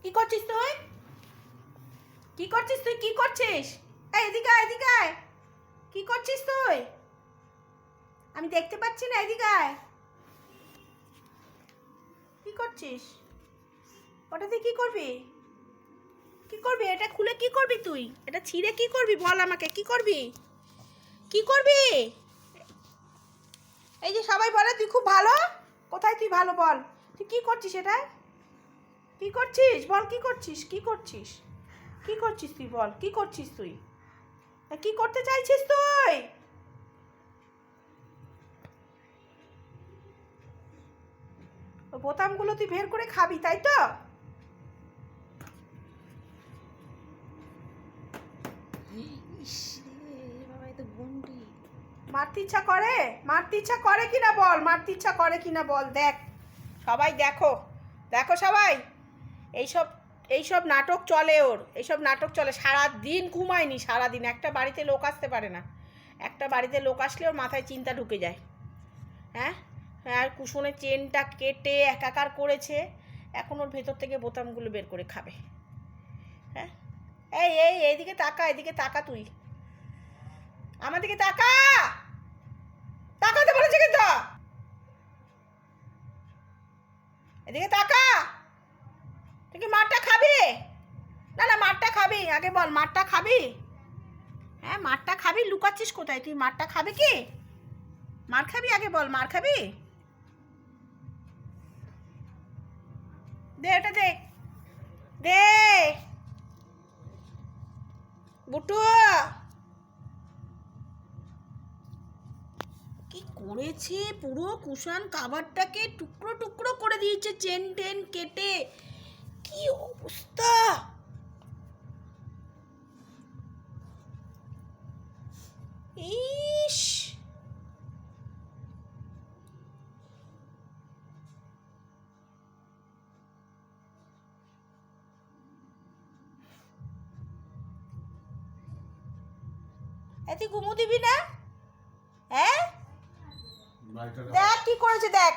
কি করছিস তুই? কি করছিস তুই? কি করছিস? এই এদিকে আয়, এদিকে আয়। কি করছিস তুই? আমি দেখতে পাচ্ছি না, এদিকে আয়। কি করছিস? ওটা দিয়ে কি করবি? কি করবি? এটা খুলে কি করবি তুই? এটা ছিঁড়ে কি করবি? বল আমাকে, কি করবি? কি করবি? এই যে সবাই বলে তুই খুব ভালো। কোথায় তুই ভালো বল? তুই কি করছিস এটা? কি করছিস? বল কি করছিস? কি করছিস? কি করছিস তুই? বল কি করছিস তুই? কি করতে চাইছিস তুই? ওই বোতামগুলো তুই বের করে খাবি, তাই তো? মারতে ইচ্ছা করে? মারতে ইচ্ছা করে কিনা বল, মারতে ইচ্ছা করে কিনা বল। দেখ সবাই, দেখো দেখো সবাই, এইসব এইসব নাটক চলে ওর, এইসব নাটক চলে। সারাদিন ঘুমায়নি, সারাদিন। একটা বাড়িতে লোক আসতে পারে না। একটা বাড়িতে লোক আসলে ওর মাথায় চিন্তা ঢুকে যায়। হ্যাঁ, আর কুশনের চেনটা কেটে একাকার করেছে। এখন ওর ভেতর থেকে বোতামগুলো বের করে খাবে। হ্যাঁ, এই এই এইদিকে তাকা, এদিকে তাকা তুই। আমার দিকে তাকা। তাকাতে বলেছে কিন্তু। এদিকে তাকা। তুই কি মারটা খাবি? না না, মারটা খাবি আগে বল, মারটা খাবি? হ্যাঁ, মারটা খাবি। লুকাচ্ছিস কোথায় তুই? মারটা খাবি কি? মার খাবি আগে বল, মার খাবি? দে এটা, দে দে। বুটু কি করেছে? পুরো কুশন কাভারটাকে টুকরো টুকরো করে দিয়েছে, চেন টেন কেটে। কি অবস্থা! ইস, তুই ঘুমো দিবি না? হ্যাঁ, দেখ কি করেছে, দেখ।